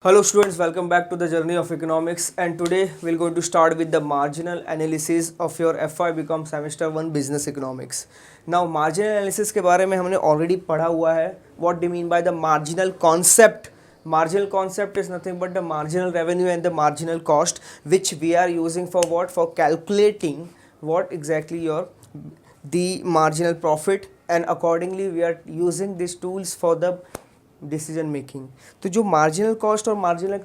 Hello students, welcome back to the journey of economics, and today we're going to start with the marginal analysis of your FY BCom semester 1 business economics. Now marginal analysis के बारे में हमने already पढ़ा हुआ है. What do you mean by the marginal concept? Marginal concept is nothing but the marginal revenue and the marginal cost which we are using for what? For calculating what exactly the marginal profit, and accordingly we are using these tools for the decision making. तो जो marginal cost और marginal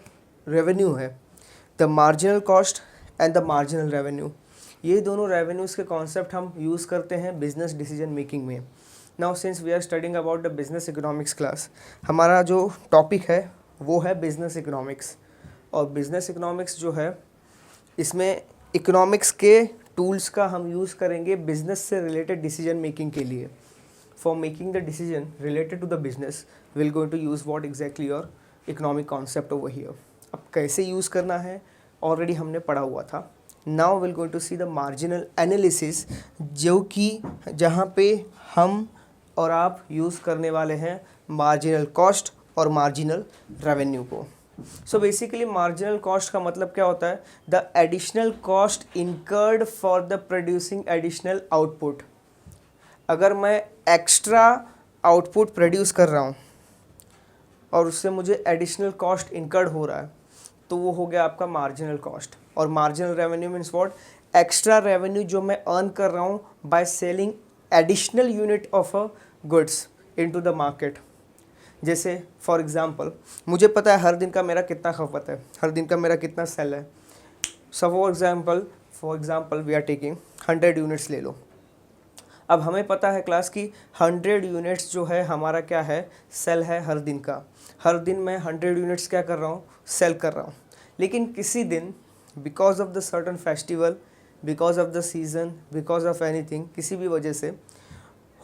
revenue है, the marginal cost and the marginal revenue, ये दोनों revenues के concept हम use करते हैं बिजनेस डिसीजन मेकिंग में. Now since we are studying about the business economics class, हमारा जो टॉपिक है वो है बिजनेस इकोनॉमिक्स. और बिजनेस इकोनॉमिक्स जो है, इसमें इकोनॉमिक्स के टूल्स का हम यूज़ करेंगे बिजनेस से रिलेटेड डिसीजन मेकिंग के लिए. For making the decision related to the business, we're going to use what exactly your economic concept over here. अब कैसे यूज़ करना है ऑलरेडी हमने पढ़ा हुआ था. Now we're going to see the marginal analysis, जो कि जहाँ पे हम और आप यूज़ करने वाले हैं marginal cost और marginal revenue को. So basically marginal cost का मतलब क्या होता है? The additional cost incurred for the producing additional output. अगर मैं एक्स्ट्रा आउटपुट प्रोड्यूस कर रहा हूँ और उससे मुझे एडिशनल कॉस्ट इनकर्ड हो रहा है, तो वो हो गया आपका मार्जिनल कॉस्ट. और marginal revenue means what? Extra revenue जो मैं अर्न कर रहा हूँ by selling additional unit of a goods into the market. जैसे फॉर एग्जांपल, मुझे पता है हर दिन का मेरा कितना खपत है, हर दिन का मेरा कितना सेल है. So for example we are taking 100 units ले लो. अब हमें पता है क्लास की 100 यूनिट्स जो है हमारा क्या है, सेल है हर दिन का. हर दिन मैं 100 यूनिट्स क्या कर रहा हूँ, सेल कर रहा हूँ. लेकिन किसी दिन because of the certain festival, because of the season, because of anything, किसी भी वजह से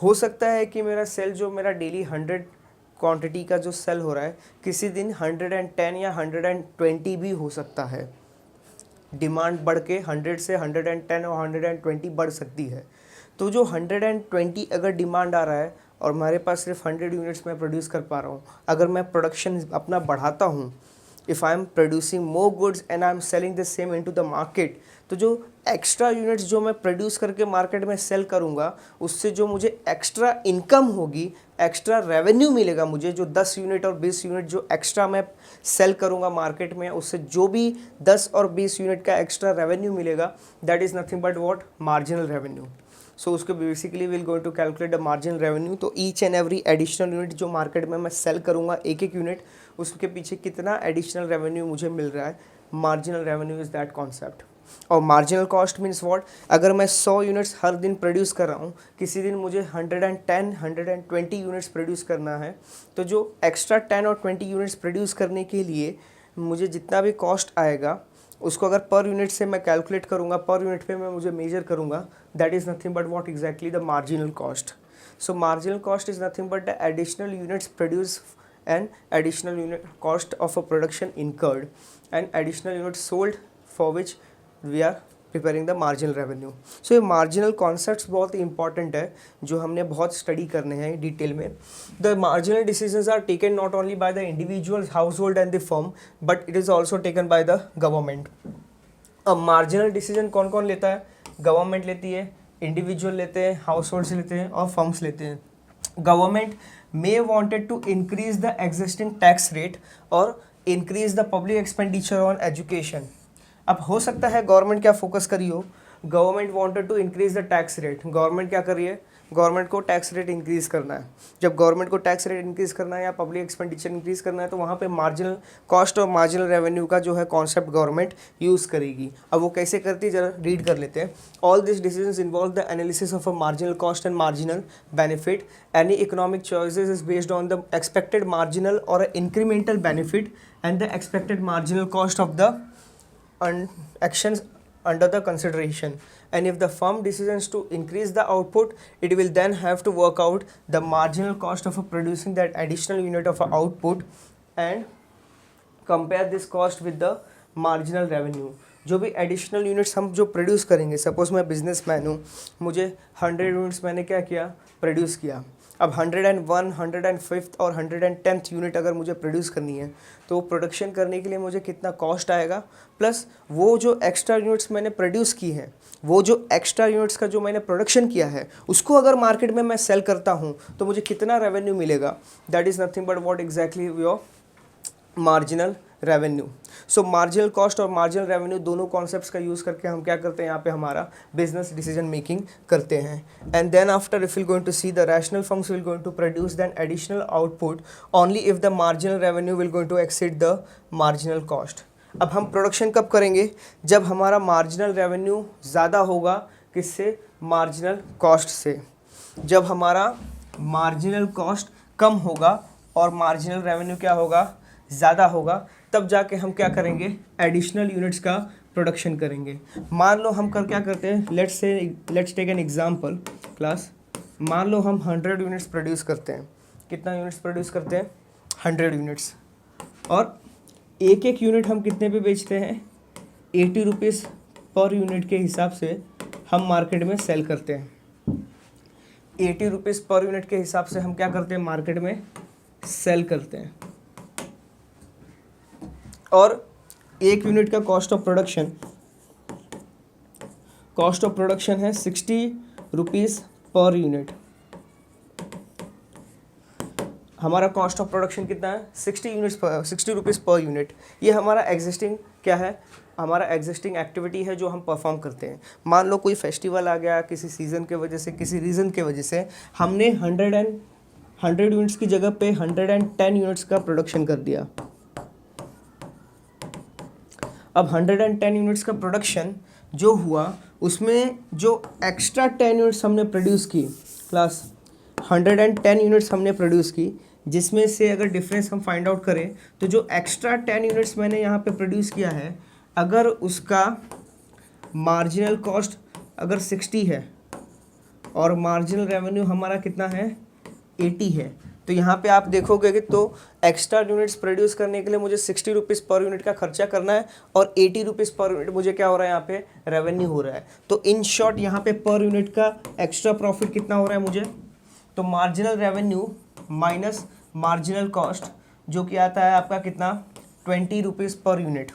हो सकता है कि मेरा सेल जो मेरा डेली 100 क्वांटिटी का जो सेल हो रहा है, किसी दिन 110 या 120 भी हो सकता है. डिमांड बढ़ के 100 से 110 और 120 बढ़ सकती है. तो जो 120 अगर डिमांड आ रहा है और हमारे पास सिर्फ 100 यूनिट्स मैं प्रोड्यूस कर पा रहा हूँ, अगर मैं प्रोडक्शन अपना बढ़ाता हूँ, if I am producing more goods and I am selling the same into the market, तो जो एक्स्ट्रा यूनिट्स जो मैं प्रोड्यूस करके मार्केट में सेल करूँगा, उससे जो मुझे एक्स्ट्रा इनकम होगी, एक्स्ट्रा रेवेन्यू मिलेगा मुझे, जो 10 यूनिट और 20 यूनिट जो एक्स्ट्रा मैं सेल करूँगा मार्केट में, उससे जो भी 10 और 20 यूनिट का एक्स्ट्रा रेवेन्यू मिलेगा, that is nothing but what? Marginal revenue. So उसके basically will going to calculate the marginal revenue. तो each and every additional unit जो मार्केट में मैं सेल करूँगा, एक एक यूनिट, उसके पीछे कितना एडिशनल रेवेन्यू मुझे मिल रहा है, marginal revenue is that concept. और मार्जिनल कॉस्ट मीन्स व्हाट? अगर मैं 100 यूनिट्स हर दिन प्रोड्यूस कर रहा हूँ, किसी दिन मुझे 110 120 यूनिट्स प्रोड्यूस करना है, तो जो एक्स्ट्रा 10 और 20 यूनिट्स प्रोड्यूस करने के लिए मुझे जितना भी कॉस्ट आएगा, उसको अगर पर यूनिट से मैं कैलकुलेट करूँगा, पर यूनिट पे मैं मुझे मेजर करूँगा, that is nothing but what exactly? The marginal cost. So marginal cost is nothing but the additional units produce and additional unit cost of a production incurred and additional units sold for which we are preparing the marginal revenue. So ये marginal concepts बहुत ही important है जो हमने बहुत study करने हैं detail में. The marginal decisions are taken not only by the individual, household and the firm, but it is also taken by the government. अब marginal decision कौन कौन लेता है? गवर्नमेंट लेती है, इंडिविजुअल लेते हैं, हाउस होल्ड लेते हैं और फर्म्स लेते हैं. Government may wanted to increase the existing tax rate और increase the public expenditure on education. अब हो सकता है गवर्नमेंट क्या फोकस करी हो, government wanted to increase the tax rate. Government क्या कर रही है? गवर्नमेंट को टैक्स रेट इंक्रीज़ करना है. जब गवर्नमेंट को टैक्स रेट इंक्रीज़ करना है या पब्लिक एक्सपेंडिचर इंक्रीज़ करना है, तो वहाँ पे मार्जिनल कॉस्ट और मार्जिनल रेवेन्यू का जो है कॉन्सेप्ट गवर्नमेंट यूज़ करेगी. अब वो कैसे करती है, जरा रीड कर लेते हैं. All this decisions involve the analysis of a marginal cost and marginal benefit. Any economic choices is based on the expected marginal और incremental benefit and the expected marginal cost of the actions under the consideration. And if the firm decides to increase the output, it will then have to work out the marginal cost of producing that additional unit of output and compare this cost with the marginal revenue. जो भी additional units हम जो produce करेंगे, suppose मैं businessman हूँ, मुझे 100 units मैंने क्या किया, प्रोड्यूस किया. अब 101, 105 और 110th यूनिट अगर मुझे प्रोड्यूस करनी है तो प्रोडक्शन करने के लिए मुझे कितना कॉस्ट आएगा, प्लस वो जो एक्स्ट्रा यूनिट्स मैंने प्रोड्यूस की हैं, वो जो एक्स्ट्रा यूनिट्स का जो मैंने प्रोडक्शन किया है उसको अगर मार्केट में मैं सेल करता हूँ तो मुझे कितना रेवेन्यू मिलेगा, that is nothing but what exactly your marginal revenue. So marginal cost और मार्जिनल रेवेन्यू दोनों कॉन्सेप्ट्स का यूज़ करके हम क्या करते हैं, यहाँ पे हमारा बिजनेस डिसीजन मेकिंग करते हैं। And then after if will going to see the rational firms will going to produce then additional output only if the marginal revenue will going to exceed the marginal cost. अब हम production कब करेंगे, जब हमारा marginal revenue ज़्यादा होगा किससे, marginal cost से। जब हमारा मार्जिनल कॉस्ट कम होगा और मार्जिनल रेवेन्यू क्या होगा, ज़्यादा होगा, तब जाके हम क्या करेंगे, एडिशनल यूनिट्स का प्रोडक्शन करेंगे। मान लो हम क्या करते हैं, let's take an example class. मान लो हम 100 यूनिट्स प्रोड्यूस करते हैं। कितना यूनिट्स प्रोड्यूस करते हैं, 100 यूनिट्स। और एक एक यूनिट हम कितने पे बेचते हैं, 80 रुपीज़ पर यूनिट के हिसाब से हम मार्केट में सेल करते हैं। 80 रुपीज़ पर यूनिट के हिसाब से हम क्या करते हैं, मार्केट में सेल करते हैं। और एक यूनिट का कॉस्ट ऑफ प्रोडक्शन है 60 रुपीज़ पर यूनिट। हमारा कॉस्ट ऑफ प्रोडक्शन कितना है, 60 रुपीज़ पर यूनिट। ये हमारा एग्जिस्टिंग क्या है, हमारा एग्जिस्टिंग एक्टिविटी है जो हम परफॉर्म करते हैं। मान लो कोई फेस्टिवल आ गया, किसी सीज़न के वजह से, किसी रीज़न के वजह से हमने 100 यूनिट्स की जगह पे 110 यूनिट्स का प्रोडक्शन कर दिया। अब 110 यूनिट्स का प्रोडक्शन जो हुआ उसमें जो एक्स्ट्रा 10 यूनिट्स हमने प्रोड्यूस की, क्लास 110 यूनिट्स हमने प्रोड्यूस की, जिसमें से अगर डिफरेंस हम फाइंड आउट करें तो जो एक्स्ट्रा 10 यूनिट्स मैंने यहाँ पे प्रोड्यूस किया है, अगर उसका मार्जिनल कॉस्ट अगर 60 है और मार्जिनल रेवेन्यू हमारा कितना है, 80 है, तो यहाँ पे आप देखोगे कि तो एक्स्ट्रा यूनिट्स प्रोड्यूस करने के लिए मुझे 60 रुपीज़ पर यूनिट का खर्चा करना है और 80 रुपीज़ पर यूनिट मुझे क्या हो रहा है, यहाँ पे रेवेन्यू हो रहा है। तो इन शॉर्ट यहाँ पे पर यूनिट का एक्स्ट्रा प्रॉफिट कितना हो रहा है मुझे, तो marginal revenue minus marginal cost जो कि आता है आपका कितना, 20 रुपीज़ पर यूनिट।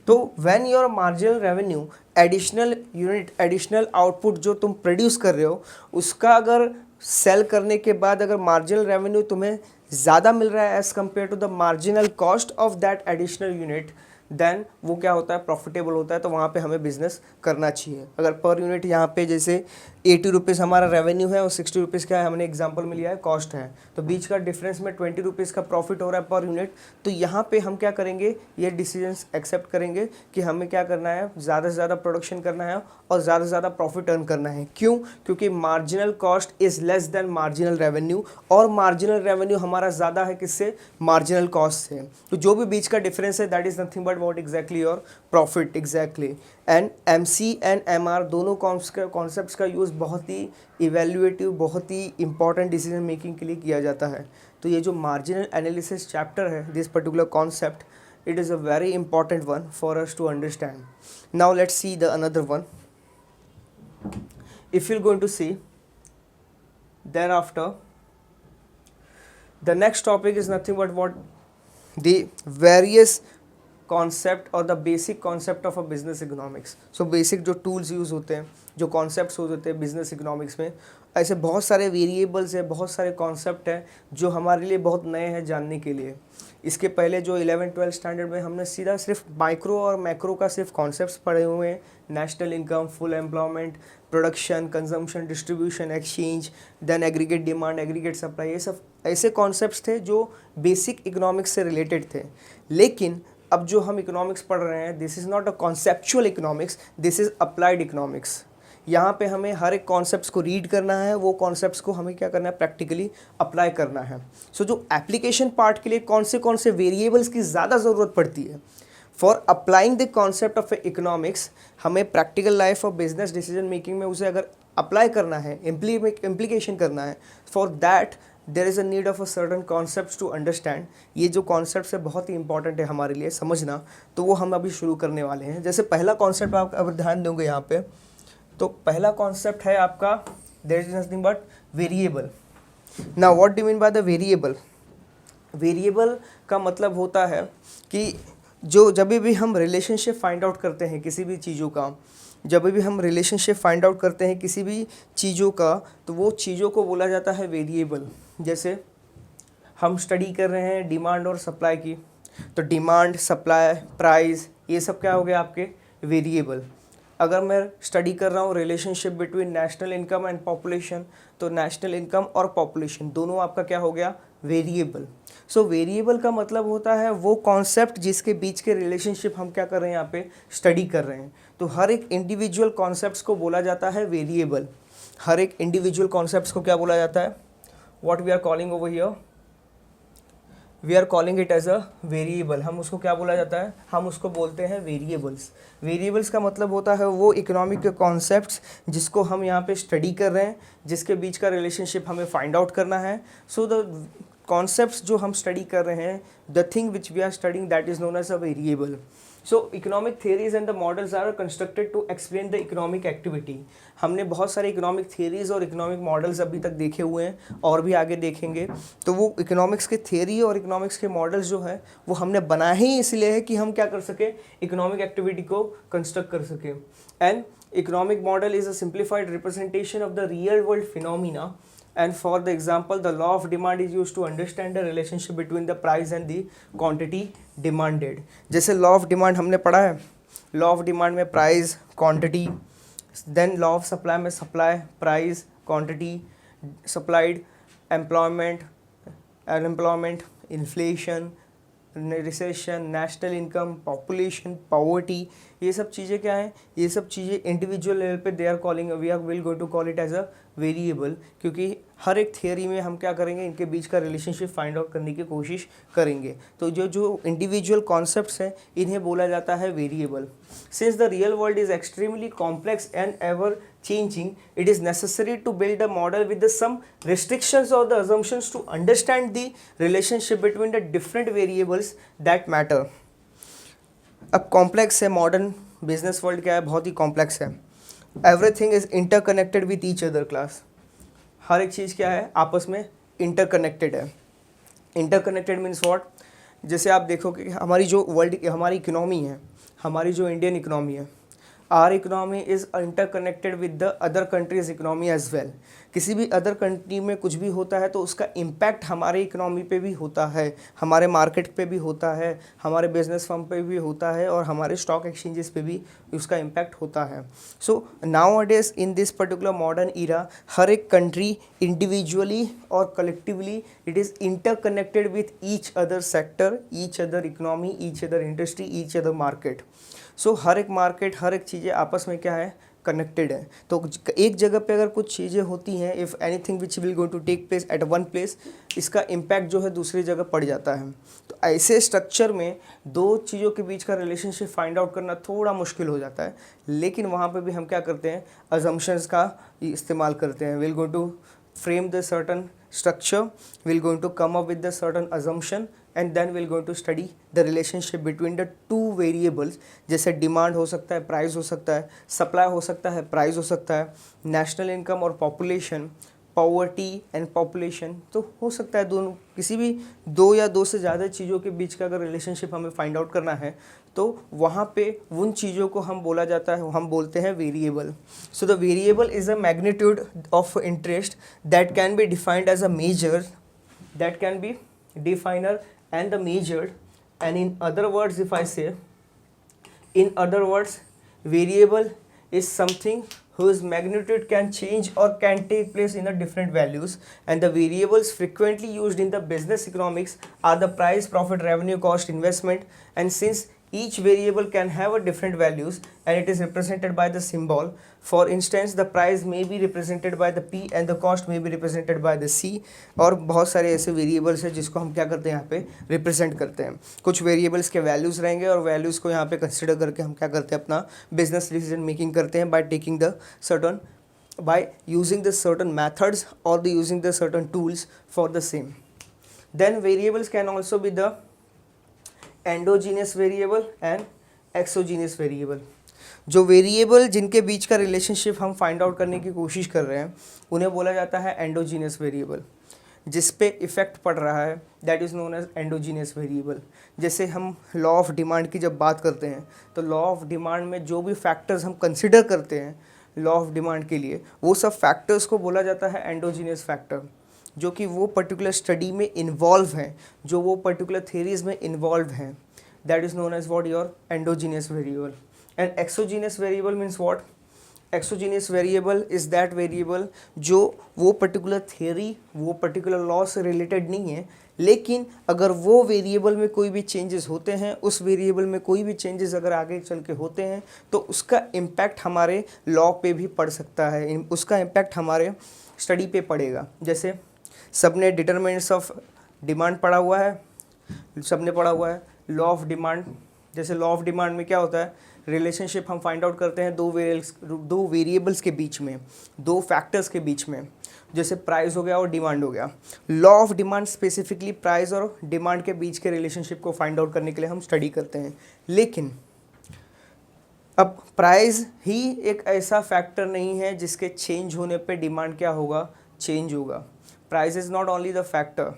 तो when your marginal revenue additional unit, additional output जो तुम प्रोड्यूस कर रहे हो उसका अगर सेल करने के बाद अगर मार्जिनल रेवेन्यू तुम्हें ज़्यादा मिल रहा है as compare to the marginal cost of that additional unit, then वो क्या होता है, प्रॉफिटेबल होता है। तो वहाँ पे हमें बिजनेस करना चाहिए। अगर पर यूनिट यहाँ पे जैसे 80 रुपीज़ हमारा रेवेन्यू है और 60 रुपीज़ का हमने एग्जांपल में लिया है कॉस्ट है, तो बीच का डिफरेंस में 20 रुपीज़ का प्रॉफिट हो रहा है पर यूनिट। तो यहाँ पे हम क्या करेंगे, ये डिसीजंस एक्सेप्ट करेंगे कि हमें क्या करना है, ज़्यादा से ज़्यादा प्रोडक्शन करना है और ज़्यादा से ज़्यादा प्रॉफिट अर्न करना है। क्यों, क्योंकि marginal cost is less than marginal revenue और मार्जिनल रेवेन्यू हमारा ज़्यादा है किससे, मार्जिनल कॉस्ट से। तो जो भी बीच का डिफरेंस है that is nothing but what exactly your profit exactly. And MC and MR दोनों कॉन्सेप्ट्स का यूज़ बहुत ही इवेल्युएटिव, बहुत ही इंपॉर्टेंट डिसीजन मेकिंग के लिए किया जाता है। तो ये जो मार्जिनल एनालिसिस चैप्टर है, this particular concept, it is a very important one for us to understand. Now let's see the another one. If you're going to see thereafter, the next topic is nothing but what the various concept और the basic concept of a business economics. So basic जो tools use होते हैं, जो concepts होते हैं business economics में, ऐसे बहुत सारे वेरिएबल्स है, बहुत सारे कॉन्सेप्ट हैं जो हमारे लिए बहुत नए हैं जानने के लिए। इसके पहले जो 11-12 स्टैंडर्ड में हमने सीधा सिर्फ माइक्रो और मैक्रो का सिर्फ कॉन्सेप्ट्स पढ़े हुए हैं, national income, full employment, production, consumption, distribution, exchange, then aggregate demand, aggregate supply, ये सब ऐसे कॉन्सेप्ट्स थे जो बेसिक इकोनॉमिक्स से रिलेटेड थे। लेकिन अब जो हम इकोनॉमिक्स पढ़ रहे हैं, this is not a conceptual economics, this is applied economics. यहाँ पे हमें हर एक कॉन्सेप्ट्स को रीड करना है, वो कॉन्सेप्ट्स को हमें क्या करना है, प्रैक्टिकली अप्लाई करना है। सो जो एप्लीकेशन पार्ट के लिए कौन से वेरिएबल्स की ज़्यादा ज़रूरत पड़ती है, for applying the concept of economics, हमें प्रैक्टिकल लाइफ और बिजनेस डिसीजन मेकिंग में उसे अगर अप्लाई करना है, इम्प्लीकेशन करना है, for that there is a need of a certain concepts to understand. ये जो कॉन्सेप्ट्स है बहुत ही इंपॉर्टेंट है हमारे लिए समझना, तो वो हम अभी शुरू करने वाले हैं। जैसे पहला कॉन्सेप्ट आप अगर ध्यान दोगे यहाँ पे, तो पहला कॉन्सेप्ट है आपका there is nothing but variable. Now what do you mean by the variable? Variable का मतलब होता है कि जो जब भी हम रिलेशनशिप फाइंड आउट करते हैं किसी भी चीज़ों का, जब भी हम रिलेशनशिप फाइंड आउट करते हैं किसी भी चीज़ों का, तो वो चीज़ों को बोला जाता है वेरिएबल. जैसे हम स्टडी कर रहे हैं डिमांड और सप्लाई की, तो डिमांड, सप्लाई, प्राइस, ये सब क्या हो गया आपके वेरिएबल. अगर मैं स्टडी कर रहा हूँ relationship between national income and population, तो नेशनल इनकम और पॉपुलेशन दोनों आपका क्या हो गया वेरिएबल. सो वेरिएबल का मतलब होता है वो कॉन्सेप्ट जिसके बीच के रिलेशनशिप हम क्या कर रहे हैं यहाँ पे स्टडी कर रहे हैं. तो हर एक इंडिविजुअल कॉन्सेप्ट्स को बोला जाता है वेरिएबल. हर एक इंडिविजुअल कॉन्सेप्ट्स को क्या बोला जाता है, what we are calling over here, we are calling it as a variable. हम उसको क्या बोला जाता है, हम उसको बोलते हैं वेरिएबल्स. वेरिएबल्स का मतलब होता है वो इकोनॉमिक के कॉन्सेप्ट्स जिसको हम यहाँ पे स्टडी कर रहे हैं, जिसके बीच का रिलेशनशिप हमें फाइंड आउट करना है. सो द कॉन्सेप्ट्स जो हम स्टडी कर रहे हैं, the thing which we are studying, that is known as a variable. So economic theories and the models are constructed to explain the economic activity. हमने बहुत सारे इकोनॉमिक थियरीज और economic models अभी तक देखे हुए हैं और भी आगे देखेंगे. तो वो इकोनॉमिक्स के थियरी और इकोनॉमिक्स के मॉडल्स जो है वो हमने बनाए ही इसलिए है कि हम क्या कर सके, इकोनॉमिक एक्टिविटी को कंस्ट्रक्ट कर सके. And economic model is a simplified representation of the real world phenomena. And for the example, the law of demand is used to understand the relationship between the price and the quantity demanded. जैसे law of demand हमने पढ़ा है, law of demand में price, quantity, then law of supply में supply, price, quantity, supplied, employment, unemployment, inflation, recession, national income, population, poverty, ये सब चीज़ें क्या हैं, ये सब चीज़ें इंडिविजुअल लेवल पे they are calling, we are will go to call it as a variable. क्योंकि हर एक थियरी में हम क्या करेंगे, इनके बीच का रिलेशनशिप फाइंड आउट करने की कोशिश करेंगे. तो जो जो इंडिविजुअल कॉन्सेप्ट्स हैं इन्हें बोला जाता है variable. Since the real world is extremely complex and ever changing, it is necessary to build a model with some restrictions or the assumptions to understand the relationship between the different variables that matter. अब complex है, modern business world क्या है, बहुत ही complex है. Everything is interconnected with each other class. हर एक चीज़ क्या है, आपस में इंटरकनेक्टेड है. इंटरकनेक्टेड मीन्स व्हाट, जैसे आप देखो कि हमारी जो वर्ल्ड, हमारी इकोनॉमी है, हमारी जो इंडियन इकोनॉमी है, our economy is interconnected with the other countries economy as well. किसी भी अदर कंट्री में कुछ भी होता है तो उसका इम्पैक्ट हमारे इकोनॉमी पे भी होता है, हमारे मार्केट पे भी होता है, हमारे बिजनेस फर्म पे भी होता है और हमारे स्टॉक एक्सचेंजेस पे भी उसका इम्पैक्ट होता है. So nowadays in this particular modern era, हर एक कंट्री इंडिविजुअली और collectively it is interconnected with each other sector, each other economy, each other industry, each other market. So हर एक मार्केट, हर एक चीज़ें आपस में क्या है, कनेक्टेड है. तो एक जगह पे अगर कुछ चीज़ें होती हैं, if anything which will going to take place at one place, इसका इम्पैक्ट जो है दूसरी जगह पड़ जाता है. तो ऐसे स्ट्रक्चर में दो चीज़ों के बीच का रिलेशनशिप फाइंड आउट करना थोड़ा मुश्किल हो जाता है. लेकिन वहाँ पे भी हम क्या करते हैं, अजम्पशंस का इस्तेमाल करते हैं. Will going to frame the certain structure, we're going to come up with the certain assumption and then we're going to study the relationship between the two variables. जैसे डिमांड हो सकता है, प्राइस हो सकता है, सप्लाई हो सकता है, प्राइस हो सकता है, नेशनल इनकम और पॉपुलेशन, पॉवर्टी एंड पॉपुलेशन, तो हो सकता है दोनों, किसी भी दो या दो से ज़्यादा चीज़ों के बीच का अगर रिलेशनशिप हमें फाइंड आउट करना है तो वहाँ पे उन चीज़ों को हम बोला जाता है, हम बोलते हैं variable. So the variable is a magnitude of interest that can be defined as a measure, that can be definer and the measured. And in other words, if I say, in other words, variable is something whose magnitude can change or can take place in a different values, and the variables frequently used in the business economics are the price, profit, revenue, cost, investment. And since each variable can have a different values and it is represented by the symbol, for instance the price may be represented by the P and the cost may be represented by the C. और बहुत सारे ऐसे variables हैं जिसको हम क्या करते हैं, यहाँ पे रिप्रेजेंट करते हैं. कुछ वेरिएबल्स के वैल्यूज़ रहेंगे और वैल्यूज़ को यहाँ पे कंसिडर करके हम क्या करते हैं, अपना बिजनेस डिसीजन मेकिंग करते हैं by taking the certain, by using the certain methods or the using the certain tools for the same. Then variables can also be the endogenous variable and exogenous variable. जो variable जिनके बीच का relationship हम find out करने की कोशिश कर रहे हैं उन्हें बोला जाता है एंडोजीनियस वेरिएबल। जिस पे इफ़ेक्ट पड़ रहा है that is known as endogenous variable. जैसे हम लॉ ऑफ डिमांड की जब बात करते हैं तो लॉ ऑफ डिमांड में जो भी फैक्टर्स हम कंसिडर करते हैं लॉ ऑफ डिमांड के लिए, वो सब फैक्टर्स को बोला जाता है एंडोजीनियस फैक्टर, जो कि वो पर्टिकुलर स्टडी में इन्वॉल्व हैं, जो वो पर्टिकुलर थेरीज में इन्वॉल्व हैं। That is known as what your endogenous variable. And exogenous variable means what? Exogenous variable is that variable जो वो पर्टिकुलर थ्योरी, वो पर्टिकुलर लॉ से रिलेटेड नहीं है, लेकिन अगर वो वेरिएबल में कोई भी चेंजेस होते हैं, उस वेरिएबल में कोई भी चेंजेस अगर आगे चल के होते हैं तो उसका इम्पैक्ट हमारे लॉ पे भी पड़ सकता है, उसका इम्पैक्ट हमारे स्टडी पे पड़ेगा। जैसे सबने डिटरमिनेंट्स ऑफ डिमांड पढ़ा हुआ है, सबने पढ़ा हुआ है लॉ ऑफ डिमांड। जैसे लॉ ऑफ डिमांड में क्या होता है, रिलेशनशिप हम फाइंड आउट करते हैं दो वेरिएबल्स के बीच में, दो फैक्टर्स के बीच में, जैसे प्राइस हो गया और डिमांड हो गया। Law of demand specifically price और डिमांड के बीच के रिलेशनशिप को फाइंड आउट करने के लिए हम स्टडी करते हैं। लेकिन अब प्राइस ही एक ऐसा फैक्टर नहीं है जिसके चेंज होने पे डिमांड क्या होगा, चेंज होगा। Price is not only the factor,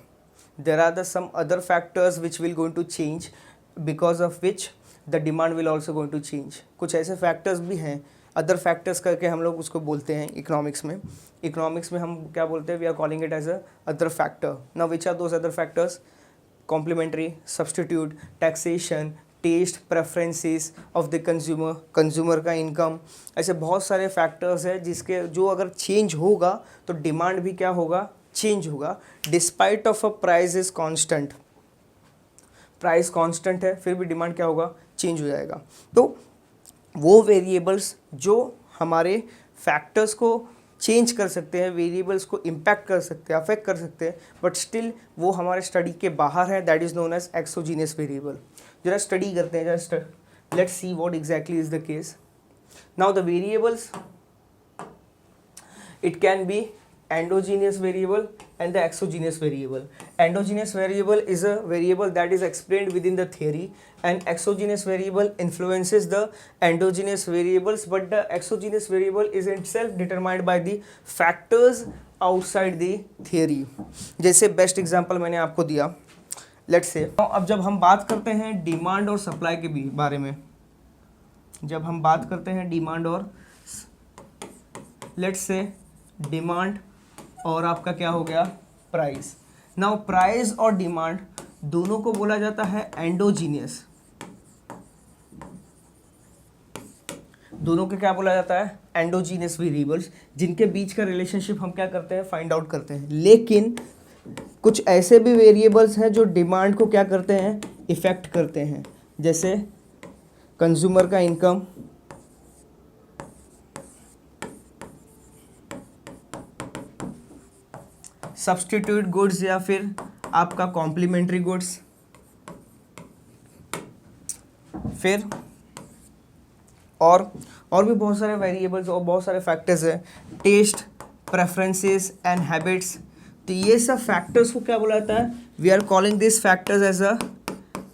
there are the some other factors which will going to change, because of which the demand will also going to change. कुछ ऐसे फैक्टर्स भी हैं, other factors करके हम लोग उसको बोलते हैं इकोनॉमिक्स में। इकोनॉमिक्स में हम क्या बोलते हैं, we are calling it as a other factor. Now which are those other factors? Complementary, substitute, taxation, taste, preferences of the consumer, consumer का इनकम, ऐसे बहुत सारे फैक्टर्स हैं जिसके जो अगर चेंज होगा तो डिमांड भी क्या होगा, चेंज होगा। Despite of a price is constant, price constant है फिर भी डिमांड क्या होगा, चेंज हो जाएगा। तो वो वेरिएबल्स जो हमारे फैक्टर्स को चेंज कर सकते हैं, वेरिएबल्स को इम्पैक्ट कर सकते हैं, अफेक्ट कर सकते हैं, बट स्टिल वो हमारे स्टडी के बाहर है, that is known as exogenous variable. जरा स्टडी करते हैं, just let's see what exactly is the case. Now the variables, it can be endogenous variable and the exogenous variable. Endogenous variable is a variable that is explained within the theory, and exogenous variable influences the endogenous variables, but the exogenous variable is itself determined by the factors outside the theory. जैसे best example मैंने आपको दिया, let's say अब जब हम बात करते हैं डिमांड और सप्लाई के बारे में, जब हम बात करते हैं डिमांड और लेट्स से डिमांड और आपका क्या हो गया, प्राइस। नाउ प्राइस और डिमांड दोनों को बोला जाता है एंडोजीनियस, दोनों को क्या बोला जाता है, एंडोजीनियस वेरिएबल्स, जिनके बीच का रिलेशनशिप हम क्या करते हैं, फाइंड आउट करते हैं। लेकिन कुछ ऐसे भी वेरिएबल्स हैं जो डिमांड को क्या करते हैं, इफेक्ट करते हैं, जैसे कंज्यूमर का इनकम, सब्स्टिट्यूट गुड्स या फिर आपका कॉम्प्लीमेंट्री गुड्स, फिर और भी बहुत सारे वेरिएबल्स और बहुत सारे फैक्टर्स हैं, टेस्ट, प्रेफरेंसेस एंड हैबिट्स। तो ये सब फैक्टर्स को क्या बोला जाता है, we are calling this factors as a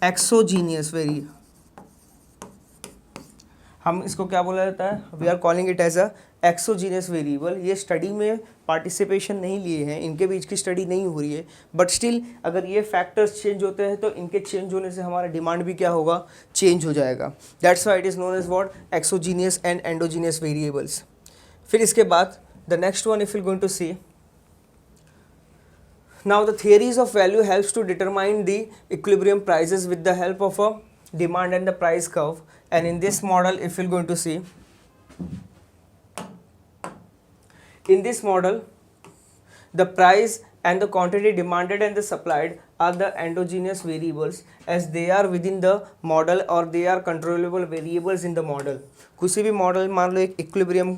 exogenous variable. हम इसको क्या बोला जाता है, we are calling it as a exogenous variable. ये स्टडी में पार्टिसिपेशन नहीं लिए हैं, इनके बीच की स्टडी नहीं हो रही है, बट स्टिल अगर ये फैक्टर्स चेंज होते हैं तो इनके चेंज होने से हमारा डिमांड भी क्या होगा, चेंज हो जाएगा। That's why it is known as what, exogenous and endogenous variables. फिर इसके बाद the next one if you going to see, now the theories of value helps to determine the equilibrium prices with the help of a demand and the price curve. And in this model if you're going to see, in this model the price and the quantity demanded and the supplied are the endogenous variables as they are within the model or they are controllable variables in the model. किसी भी model, मान लो एक equilibrium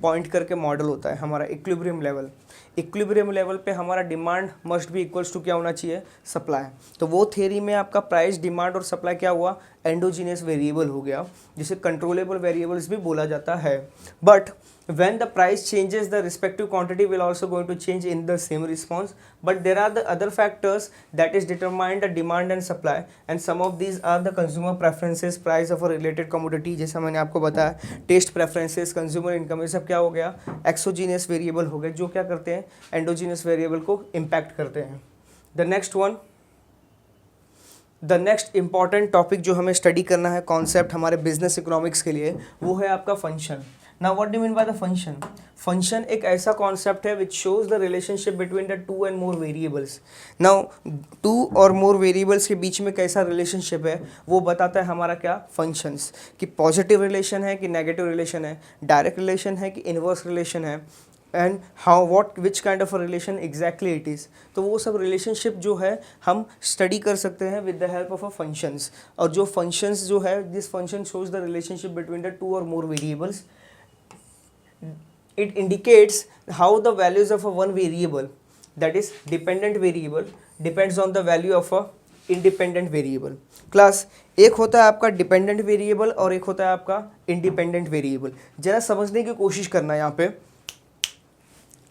point करके model होता है हमारा, equilibrium level, equilibrium level पे हमारा demand must be equals to क्या होना चाहिए, सप्लाई। तो वो थ्योरी में आपका प्राइस, डिमांड और सप्लाई क्या हुआ, एंडोजीनियस वेरिएबल हो गया, जिसे कंट्रोलेबल वेरिएबल्स भी बोला जाता है। But when the price changes, the respective quantity will also going to change in the same response, but there are the other factors that is determine the demand and supply, and some of these are the consumer preferences, price of a related commodity, जैसा मैंने आपको बताया, test preferences, consumer income, ये सब क्या हो गया, exogenous variable हो गए, जो क्या करते हैं, एंडोजीनियस वेरिएबल को इम्पैक्ट करते हैं. द नेक्स्ट इंपॉर्टेंट टॉपिक जो हमें स्टडी करना है, कॉन्सेप्ट हमारे बिजनेस इकोनॉमिक्स के लिए, वो है आपका function. Now what do mean by the function? Function एक ऐसा कॉन्सेप्ट है which shows the relationship between the two and more variables. Now two और मोर वेरिएबल्स के बीच में कैसा रिलेशनशिप है वो बताता है हमारा क्या, फंक्शंस, कि पॉजिटिव रिलेशन है कि नेगेटिव रिलेशन है, डायरेक्ट रिलेशन है कि इनवर्स रिलेशन है, and how what which kind of a relation exactly it is. तो वो सब रिलेशनशिप जो है हम स्टडी कर सकते हैं with the help of a functions. और जो फंक्शंस जो है, this function shows the relationship between the two और more variables. It indicates how the values of a one variable, that is dependent variable, depends on the value of a independent variable. Class, एक होता है आपका dependent variable और एक होता है आपका इंडिपेंडेंट वेरिएबल. जरा समझने की कोशिश करना यहाँ पे.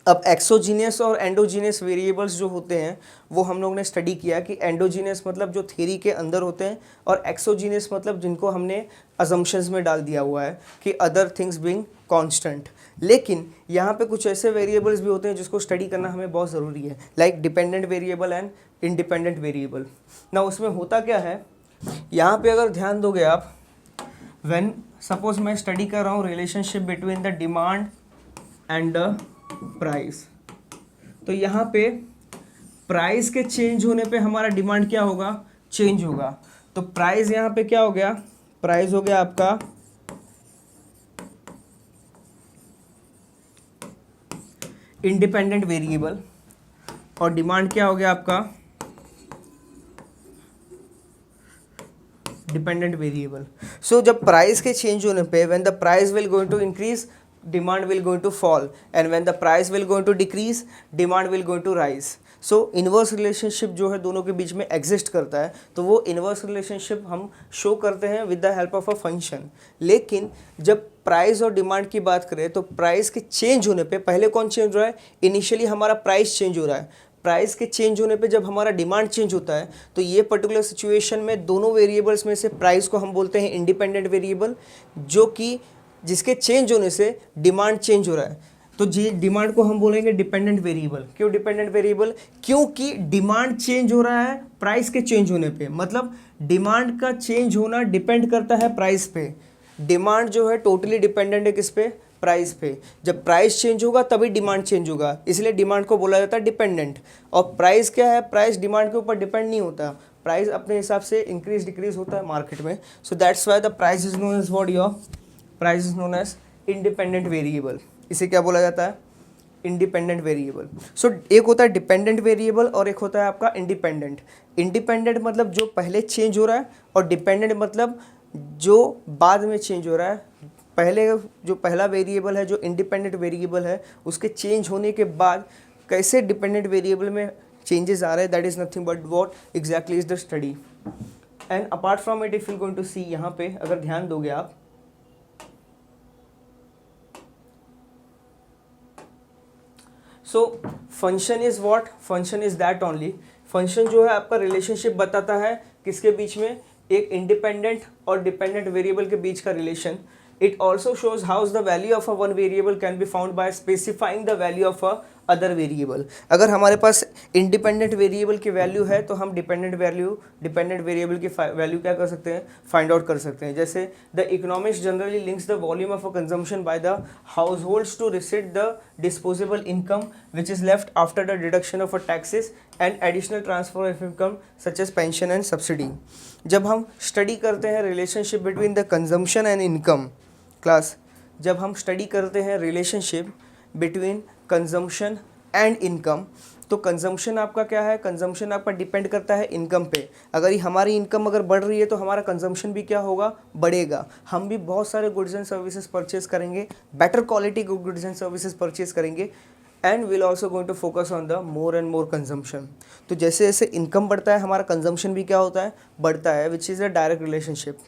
अब एक्सोजीनियस और एंडोजीनियस वेरिएबल्स जो होते हैं वो हम लोग ने स्टडी किया कि एंडोजीनियस मतलब जो थ्योरी के अंदर होते हैं, और एक्सोजीनियस मतलब जिनको हमने अजम्पशंस में डाल दिया हुआ है कि अदर थिंग्स बीइंग कांस्टेंट. लेकिन यहाँ पे कुछ ऐसे वेरिएबल्स भी होते हैं जिसको स्टडी करना हमें बहुत ज़रूरी है, like dependent variable and independent variable. ना उसमें होता क्या है, यहाँ पे अगर ध्यान दोगे आप, व्हेन सपोज मैं स्टडी कर रहा हूँ relationship between the demand and the price, तो यहाँ पे प्राइस के चेंज होने पे हमारा डिमांड क्या होगा, चेंज होगा. तो प्राइस यहाँ पे क्या हो गया, प्राइस हो गया आपका इंडिपेंडेंट वेरिएबल, और डिमांड क्या हो गया आपका डिपेंडेंट वेरिएबल. सो जब प्राइस के चेंज होने पे, when the price will going to increase, demand will going to fall, and when the price will going to decrease, demand will going to rise. So inverse relationship जो है दोनों के बीच में exist करता है, तो वो इन्वर्स रिलेशनशिप हम शो करते हैं with the help of a function. लेकिन जब प्राइस और डिमांड की बात करें तो प्राइस के चेंज होने पे पहले कौन चेंज हो रहा है, इनिशियली हमारा प्राइस चेंज हो रहा है. प्राइस के चेंज होने पे जब हमारा डिमांड चेंज होता है, तो ये पर्टिकुलर सिचुएशन में दोनों वेरिएबल्स में से प्राइस को हम बोलते हैं इंडिपेंडेंट वेरिएबल, जो कि जिसके चेंज होने से डिमांड चेंज हो रहा है. तो जी डिमांड को हम बोलेंगे डिपेंडेंट वेरिएबल. क्यों डिपेंडेंट वेरिएबल? क्योंकि डिमांड चेंज हो रहा है प्राइस के चेंज होने पे. मतलब डिमांड का चेंज होना डिपेंड करता है प्राइस पे. डिमांड जो है टोटली डिपेंडेंट है किस पे, प्राइस पे. जब प्राइस चेंज होगा तभी डिमांड चेंज होगा, इसलिए डिमांड को बोला जाता है डिपेंडेंट. और प्राइस क्या है, प्राइस डिमांड के ऊपर डिपेंड नहीं होता, प्राइस अपने हिसाब से इंक्रीज डिक्रीज होता है मार्केट में. So that's why the price is known as what, your price is known as independent variable. इसे क्या बोला जाता है, इंडिपेंडेंट वेरिएबल. सो एक होता है डिपेंडेंट वेरिएबल और एक होता है आपका इंडिपेंडेंट. इंडिपेंडेंट मतलब जो पहले चेंज हो रहा है, और डिपेंडेंट मतलब जो बाद में चेंज हो रहा है. पहले जो पहला वेरिएबल है, जो इंडिपेंडेंट वेरिएबल है, उसके चेंज होने के बाद कैसे डिपेंडेंट वेरिएबल में चेंजेस आ रहे हैं, that is nothing but what exactly is the study. And apart from it if you going to see, यहाँ पे अगर ध्यान दोगे आप, so function is what, function is that only. Function जो है आपका रिलेशनशिप बताता है किसके बीच में, एक इंडिपेंडेंट और डिपेंडेंट वेरिएबल के बीच का relation. It also shows how the value of a one variable can be found by specifying the value of a other variable. अगर हमारे पास इंडिपेंडेंट वेरिएबल की वैल्यू है तो हम डिपेंडेंट वेरिएबल की वैल्यू क्या कर सकते हैं, फाइंड आउट कर सकते हैं. जैसे the economics generally links the volume of a consumption by the households to receipt the disposable income which is left after the deduction of a taxes and additional transfer of income such as pension and subsidy. जब हम study करते हैं relationship between the consumption and income, class जब हम study करते हैं relationship between consumption and income, तो consumption आपका क्या है, कंजम्पशन आपका डिपेंड करता है इनकम पे. अगर ये हमारी इनकम अगर बढ़ रही है तो हमारा कंजम्पशन भी क्या होगा, बढ़ेगा. हम भी बहुत सारे गुड्स एंड सर्विसेज परचेज करेंगे, better quality goods and services purchase करेंगे. And will also going to focus on the more and more consumption. तो जैसे जैसे इनकम बढ़ता है हमारा कंजम्पशन भी क्या होता है, बढ़ता है, which is a direct relationship.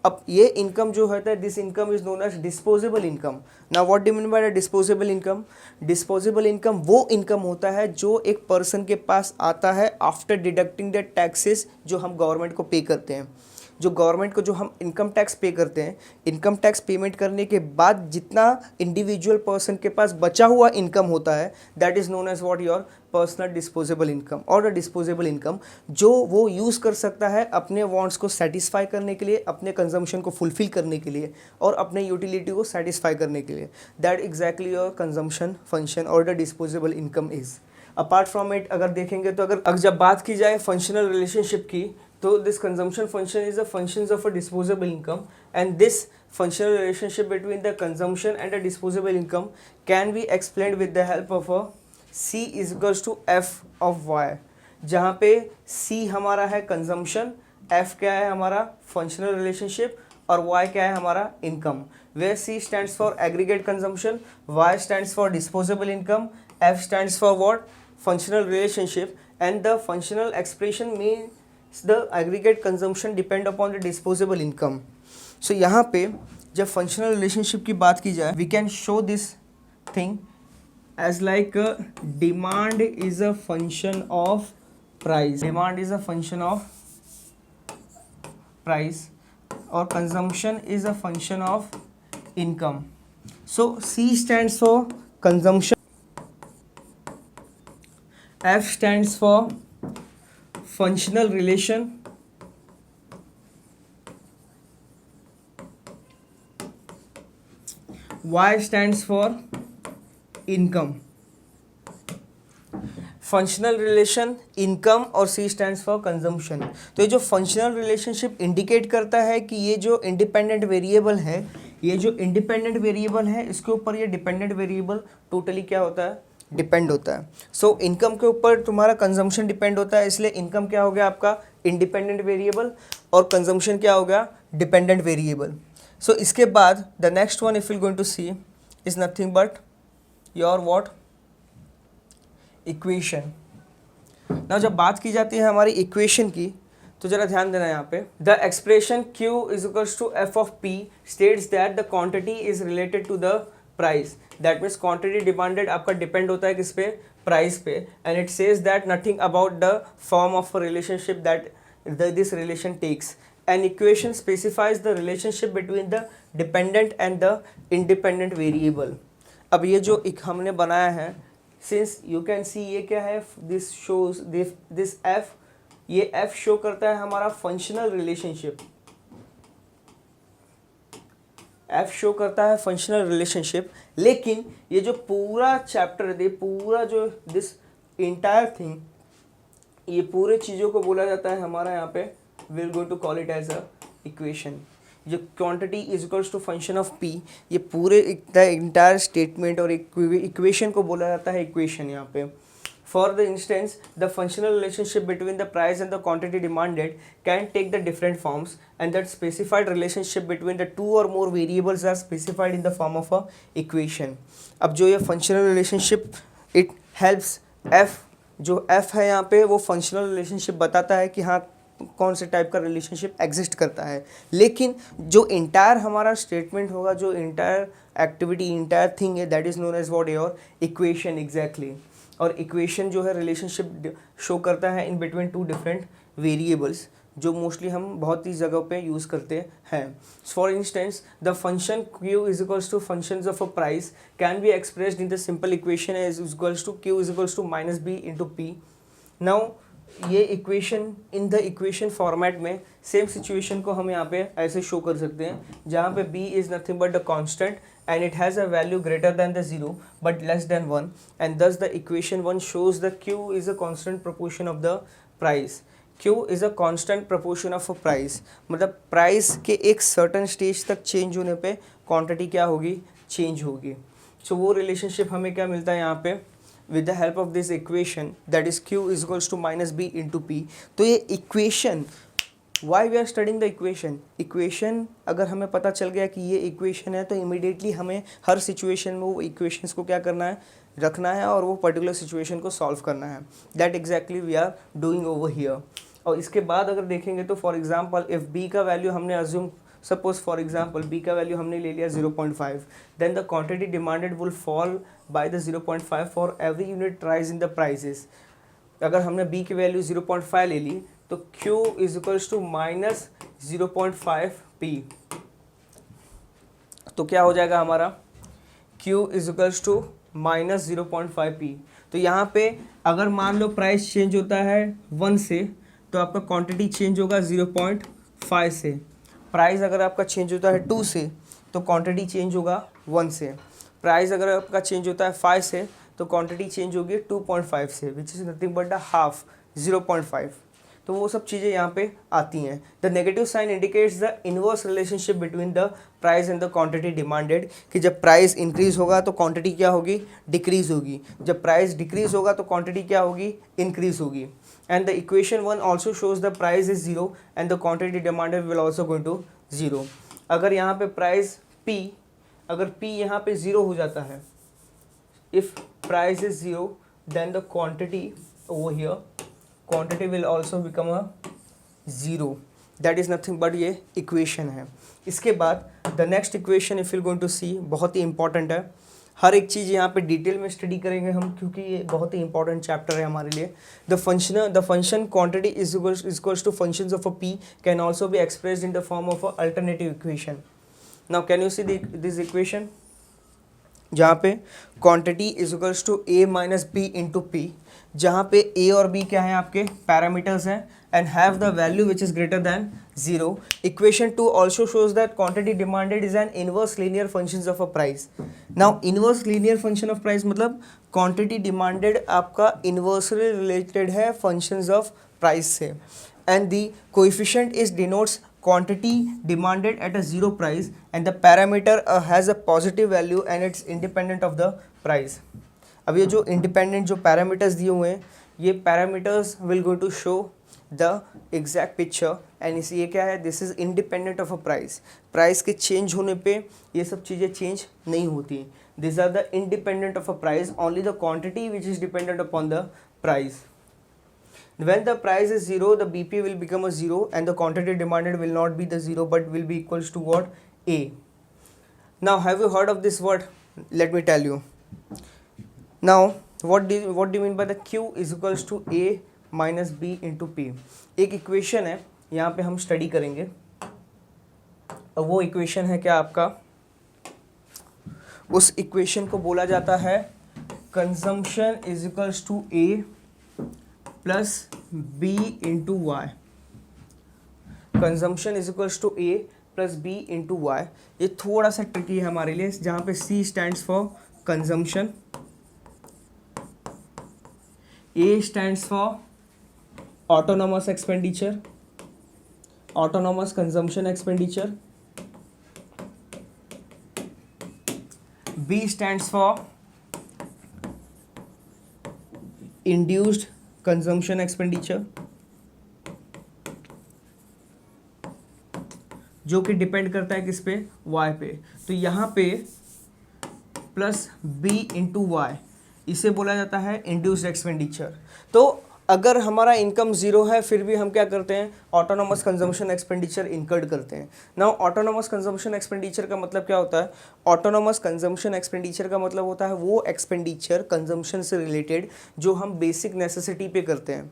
अब ये इनकम जो होता है, this income is known as disposable income. Now what do mean by disposable income? Disposable income वो इनकम होता है जो एक पर्सन के पास आता है आफ्टर डिडक्टिंग द टैक्सेस जो हम गवर्नमेंट को पे करते हैं। जो गवर्नमेंट को जो हम इनकम टैक्स पे करते हैं, इनकम टैक्स पेमेंट करने के बाद जितना इंडिविजुअल पर्सन के पास बचा हुआ इनकम होता है, that is known as what your personal disposable income और द डिस्पोजेबल इनकम, जो वो यूज़ कर सकता है अपने वांट्स को सेटिस्फाई करने के लिए, अपने कंजम्पशन को फुलफिल करने के लिए और अपने यूटिलिटी को सेटिस्फाई करने के लिए। That exactly your consumption function और the disposable income is. Apart from it अगर देखेंगे तो अगर जब बात की जाए फंक्शनल रिलेशनशिप की, तो this consumption function is the functions of a disposable income, and this functional relationship between the consumption and the disposable income can be explained with the help of a C is equals to F of Y, जहाँ पे C हमारा है consumption, F क्या है हमारा functional relationship और Y क्या है हमारा income. Where C stands for aggregate consumption, Y stands for disposable income, F stands for what? Functional relationship, and the functional expression means the aggregate consumption depend upon the disposable income. सो यहाँ पे जब functional relationship की बात की जाए, we can show this thing as like demand is a function of price, demand is a function of price और consumption is a function of income. So C stands for consumption, F stands for functional relation, Y stands for income। Functional relation, income और C stands for consumption. तो ये जो functional relationship indicate करता है कि ये जो इंडिपेंडेंट वेरिएबल है, ये जो इंडिपेंडेंट वेरिएबल है इसके ऊपर ये डिपेंडेंट वेरिएबल टोटली क्या होता है, डिपेंड होता है। सो इनकम के ऊपर तुम्हारा कंजम्पशन डिपेंड होता है, इसलिए इनकम क्या हो गया आपका इंडिपेंडेंट वेरिएबल और कंजम्पशन क्या हो गया डिपेंडेंट वेरिएबल। सो इसके बाद the next one if you going to see is nothing but your what equation. ना जब बात की जाती है हमारी इक्वेशन की, तो जरा ध्यान देना यहाँ पे, the expression Q is equals to F of P states that the quantity is related to the price. That means quantity demanded आपका डिपेंड होता है किस पे, प्राइस पे, and it says that nothing about the form of relationship that this relation takes. An equation specifies the relationship between the dependent and the independent variable। अब ये जो एक हमने बनाया है, since you can see ये क्या है, this shows this F, ये F शो करता है हमारा फंक्शनल रिलेशनशिप, F शो करता है फंक्शनल रिलेशनशिप। लेकिन ये जो पूरा चैप्टर है, पूरा जो दिस इंटायर थिंग, ये पूरे चीज़ों को बोला जाता है हमारा यहाँ पे, we're going to call it as a equation। जो quantity is equals to function of P, ये पूरे the entire statement और equation को बोला जाता है equation यहाँ पे। For the instance, the functional relationship between the price and the quantity demanded can take the different forms, and that specified relationship between the two or more variables are specified in the form of a equation। अब जो ये functional relationship it helps F, जो F है यहाँ पे वो functional relationship बताता है कि हाँ कौन से टाइप का रिलेशनशिप एग्जिस्ट करता है। लेकिन जो इंटायर हमारा स्टेटमेंट होगा, जो इंटायर एक्टिविटी इंटायर थिंग है, that is known as what your equation exactly. और इक्वेशन जो है रिलेशनशिप शो करता है in between two different variables, जो मोस्टली हम बहुत ही जगह पे यूज़ करते हैं। For instance the function Q is equals to functions of a price can be expressed in the simple equation as equals to Q is equals to minus B into P। Now ये equation in the equation format में same situation को हम यहाँ पे ऐसे show कर सकते हैं, जहाँ पे b is nothing but the constant and it has a value greater than the 0 but less than 1, and thus the equation 1 shows the q is a constant proportion of the price. q is a constant proportion of a price, मतलब price के एक certain stage तक change होने पे quantity क्या होगी, change होगी। सो वो रिलेशनशिप हमें क्या मिलता है यहाँ पे, with the help of this equation that is Q is equals to minus B into P। तो ये equation why we are studying the equation अगर हमें पता चल गया कि ये इक्वेशन है तो इमीडिएटली हमें हर सिचुएशन में वो इक्वेशंस को क्या करना है, रखना है और वो पर्टिकुलर सिचुएशन को सॉल्व करना है. That exactly we are doing over here. और इसके बाद अगर देखेंगे तो फॉर एग्जांपल इफ़ बी का वैल्यू हमने assume, suppose for example B का वैल्यू हमने ले लिया 0.5, then the quantity demanded will fall by the 0.5 for every unit rise in the prices. अगर हमने बी की वैल्यू 0.5 ले ली तो Q is equals to minus 0.5 P. तो क्या हो जाएगा हमारा, Q is equals to minus 0.5 P. तो यहाँ पे अगर मान लो प्राइस चेंज होता है 1 से तो आपका क्वांटिटी चेंज होगा 0.5 से. प्राइस अगर आपका चेंज होता है 2 से तो क्वांटिटी चेंज होगा 1 से. प्राइस अगर आपका चेंज होता है 5 से तो क्वांटिटी चेंज होगी 2.5 से, which is nothing but the half 0.5. तो वो सब चीज़ें यहाँ पे आती हैं. The negative sign indicates the inverse relationship between the price and the quantity demanded, कि जब प्राइस इंक्रीज होगा तो क्वांटिटी क्या होगी, डिक्रीज होगी. जब प्राइस डिक्रीज होगा तो क्वांटिटी क्या होगी, इंक्रीज होगी. And the equation 1 also shows the price is 0 and the quantity demanded will also going to 0. अगर यहाँ पे प्राइस P, अगर P यहाँ पे 0 हो जाता है, if price is 0 then the quantity over here, quantity will also become a 0. that is nothing but ये equation है. इसके बाद the next equation if you're going to see बहुत ही important है. हर एक चीज़ यहाँ पे डिटेल में स्टडी करेंगे हम क्योंकि ये बहुत ही इंपॉर्टेंट चैप्टर है हमारे लिए. The function quantity is equals to functions of a P can also be expressed in the form of a alternative equation. Now can you see this equation जहाँ पे quantity is equals to A minus B into P, जहाँ पे A और B क्या हैं आपके parameters हैं and have the value which is greater than 0. Equation 2 also shows that quantity demanded is an inverse linear function of a price. Now inverse linear function of price मतलब quantity demanded आपका inversely related है functions of price से, and the coefficient is denotes quantity demanded at a zero price and the parameter has a positive value and it's independent of the price. अब ये जो independent जो parameters दिए हुए हैं ये parameters will go to show the exact picture and इस ये क्या है, this is independent of a price. price के change होने पे ये सब चीज़ें change नहीं होती. these are the independent of a price, only the quantity which is dependent upon the price. When the price is 0, the BP will become a 0 and the quantity demanded will not be the 0 but will be equals to what? A. Now have you heard of this word? Let me tell you. Now what do you mean by the Q is equals to A minus B into P? एक equation है यहाँ पे हम study करेंगे. वो equation है क्या आपका, उस इक्वेशन को बोला जाता है consumption is equals to A plus B into Y. Consumption is equals to A plus B into Y. ये थोड़ा सा ट्रिकी है हमारे लिए, जहाँ पे C stands for consumption, A stands for autonomous expenditure, autonomous consumption expenditure, B stands for induced consumption expenditure, जो कि डिपेंड करता है किस पे, y पे. तो यहाँ पे प्लस B इंटू वाई, इसे बोला जाता है इंड्यूस्ड एक्सपेंडिचर. तो अगर हमारा इनकम ज़ीरो है फिर भी हम क्या करते हैं, ऑटोनॉमस कंजम्पशन एक्सपेंडिचर इनकर्ड करते हैं. नाउ ऑटोनॉमस कंजम्पशन एक्सपेंडिचर का मतलब क्या होता है, ऑटोनॉमस कंजम्पशन एक्सपेंडिचर का मतलब होता है वो एक्सपेंडिचर कंजम्पशन से रिलेटेड जो हम बेसिक नेसेसिटी पे करते हैं,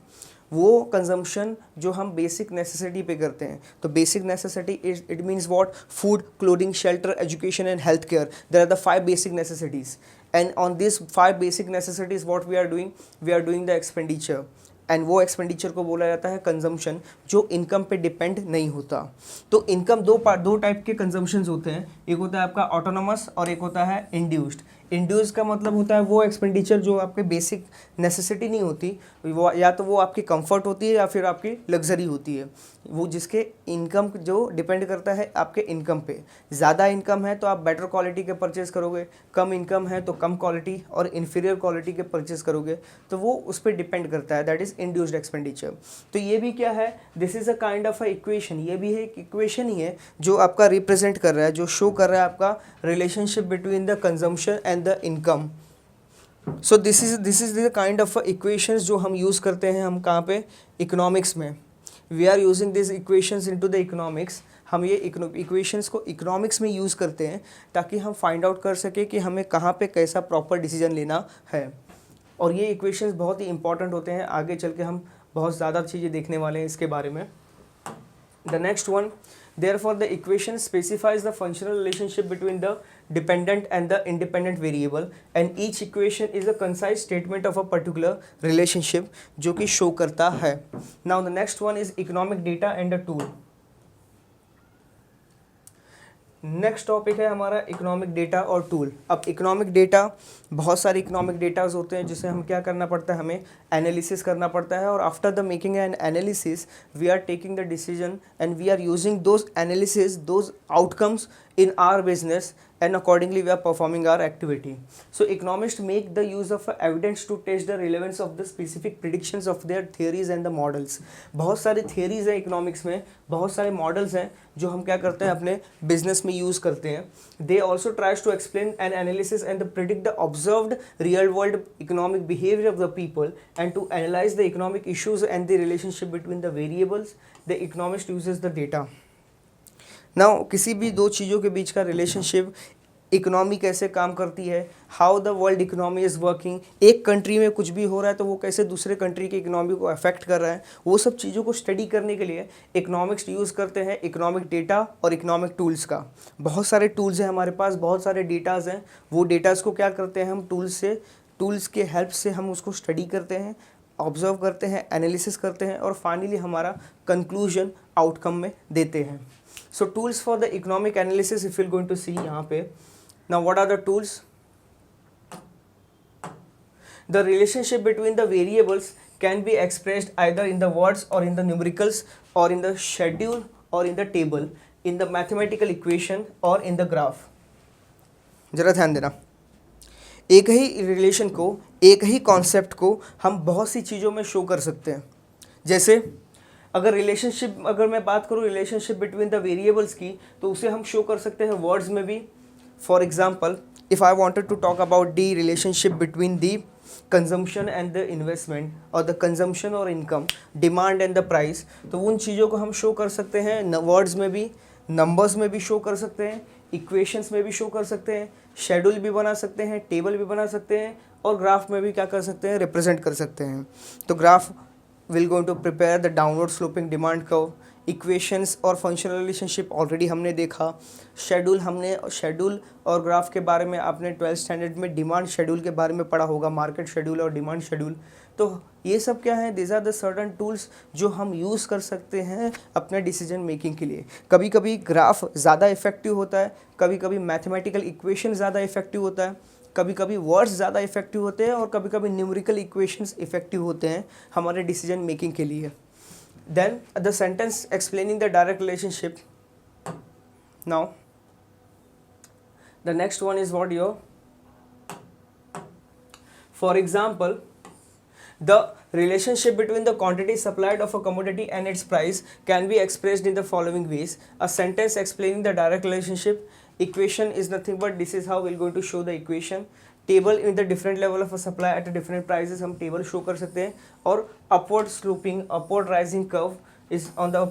वो कंजम्पशन जो हम बेसिक नेसेसिटी पे करते हैं. तो basic necessity it means what, food, clothing, shelter, education and health care. There are the 5 basic necessities and on these 5 basic necessities what we are doing the expenditure, and वो expenditure को बोला जाता है consumption जो income पे depend नहीं होता. तो इनकम दो टाइप के कंजम्पशंस होते हैं, एक होता है आपका ऑटोनॉमस और एक होता है इंड्यूस्ड. इंड्यूस का मतलब होता है वो एक्सपेंडिचर जो आपके बेसिक नेसेसिटी नहीं होती, वो या तो वो आपकी कंफर्ट होती है या फिर आपकी लग्जरी होती है, वो जिसके इनकम जो डिपेंड करता है आपके इनकम पे। ज़्यादा इनकम है तो आप बेटर क्वालिटी के परचेज़ करोगे, कम इनकम है तो कम क्वालिटी और इन्फीरियर क्वालिटी के परचेज़ करोगे, तो वो उस पर डिपेंड करता है, दैट इज़ इंड्यूस्ड एक्सपेंडिचर। तो ये भी क्या है, this is a kind of a equation, ये भी एक इक्वेशन ही है जो आपका रिप्रेजेंट कर रहा है, जो शो कर रहा है आपका relationship between the consumption and the income. So this is the kind of equations जो हम यूज़ करते हैं, हम कहाँ पे, इकोनॉमिक्स में। We are using this equations into the economics. हम ये इक्वेशंस को इकोनॉमिक्स में यूज़ करते हैं ताकि हम फाइंड आउट कर सके कि हमें कहाँ पे कैसा प्रॉपर डिसीजन लेना है। और ये इक्वेशंस बहुत ही इंपॉर्टेंट होते हैं, आगे चल के हम बहुत ज़्यादा चीज़ें देखने वाले हैं इसके बारे में। The next one, therefore the equation specifies the functional relationship between the dependent and the independent variable, and each equation is a concise statement of a particular relationship जो कि show करता है। Now the next one is economic data and a tool। Next topic है हमारा economic data और tool. अब economic data, बहुत सारे इकोनॉमिक डेटाज होते हैं जिसे हम क्या करना पड़ता है, हमें एनालिसिस करना पड़ता है, और after the making an analysis we are taking the decision and we are using those analysis, those outcomes in our business, and accordingly we are performing our activity. So economists make the use of evidence to test the relevance of the specific predictions of their theories and the models। बहुत सारे theories हैं economics में, बहुत सारे models हैं जो हम क्या करते हैं अपने business में use करते हैं। They also tries to explain an analysis and predict the observed real world economic behavior of the people, and to analyze the economic issues and the relationship between the variables, the economist uses the data। Now किसी भी दो चीज़ों के बीच का relationship, economy कैसे काम करती है, how the world economy is working, एक कंट्री में कुछ भी हो रहा है तो वो कैसे दूसरे कंट्री की इकोनॉमी को अफेक्ट कर रहा है, वो सब चीज़ों को स्टडी करने के लिए इकोनॉमिक्स यूज़ करते हैं इकोनॉमिक डेटा और इकोनॉमिक टूल्स का। बहुत सारे टूल्स हैं हमारे पास, बहुत सारे डेटाज हैं, वो डेटाज को क्या करते हैं हम टूल्स के हेल्प से हम उसको स्टडी करते हैं, ऑब्जर्व करते हैं, एनालिसिस करते हैं, और फाइनली हमारा कंक्लूजन आउटकम में देते हैं। So tools for the economic analysis, if you're going to see यहाँ पे, now what are the tools? The relationship between the variables can be expressed either in the words or in the numericals or in the schedule or in the table, in the mathematical equation or in the graph। जरा ध्यान देना, एक ही relation को, एक ही concept को हम बहुत सी चीज़ों में शो कर सकते हैं। जैसे अगर मैं बात करूँ रिलेशनशिप बिटवीन द वेरिएबल्स की, तो उसे हम शो कर सकते हैं वर्ड्स में भी। For example, if I wanted to talk about the relationship between the consumption and the investment, और द कंजम्पशन और income, demand and the price, तो उन चीज़ों को हम शो कर सकते हैं वर्ड्स में भी, नंबर्स में भी शो कर सकते हैं, इक्वेशंस में भी शो कर सकते हैं, शेड्यूल भी बना सकते हैं, टेबल भी बना सकते हैं, और ग्राफ में भी क्या कर सकते हैं, रिप्रेजेंट कर सकते हैं। तो graph will going to prepare the downward sloping demand curve, equations और फंक्शनल रिलेशनशिप ऑलरेडी हमने देखा, शेड्यूल और ग्राफ के बारे में आपने 12th स्टैंडर्ड में डिमांड शेड्यूल के बारे में पढ़ा होगा, मार्केट शेड्यूल और डिमांड शेड्यूल। तो ये सब क्या है, this are the certain tools जो हम यूज़ कर सकते हैं अपने डिसीजन मेकिंग के लिए। कभी कभी ग्राफ ज़्यादा इफेक्टिव होता है, कभी कभी मैथमेटिकल इक्वेशन ज़्यादा इफेक्टिव होता है, कभी कभी वर्ड्स ज़्यादा इफेक्टिव होते हैं, और कभी कभी न्यूमेरिकल इक्वेशंस इफेक्टिव होते हैं हमारे डिसीजन मेकिंग के लिए। Then the sentence explaining the direct relationship. Now the next one is what your, for example, the relationship between the quantity supplied of a commodity and its price can be expressed in the following ways. A sentence explaining the direct relationship, equation is nothing but this is how we're going to show the equation, table in the different level of a supply at a different prices, हम table show कर सकते हैं, और upward sloping, upward rising curve is on the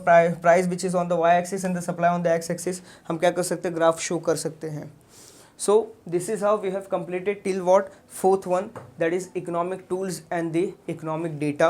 price which is on the y axis and the supply on the x axis, हम क्या कर सकते हैं, ग्राफ शो कर सकते हैं। So this is how we have completed till what, fourth one, that is economic tools and the economic data।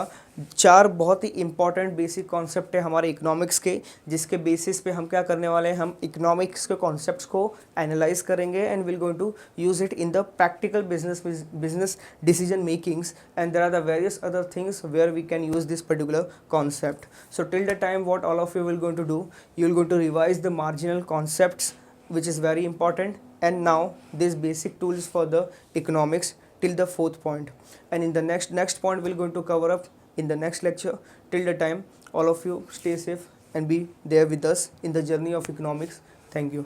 चार बहुत ही इंपॉर्टेंट बेसिक कॉन्सेप्ट है हमारे इकोनॉमिक्स के, जिसके बेसिस पे हम क्या करने वाले हैं, हम इकोनॉमिक्स के कॉन्सेप्ट्स को एनालाइज करेंगे and will going to use it in the practical business decision makings, and there are the various other things where we can use this particular concept. So till the time what all of you will going to do, you will going to revise the marginal concepts which is very important. And now these basic tools for the economics till the fourth point, and in the next point we're going to cover up in the next lecture. Till the time, all of you stay safe and be there with us in the journey of economics. Thank you.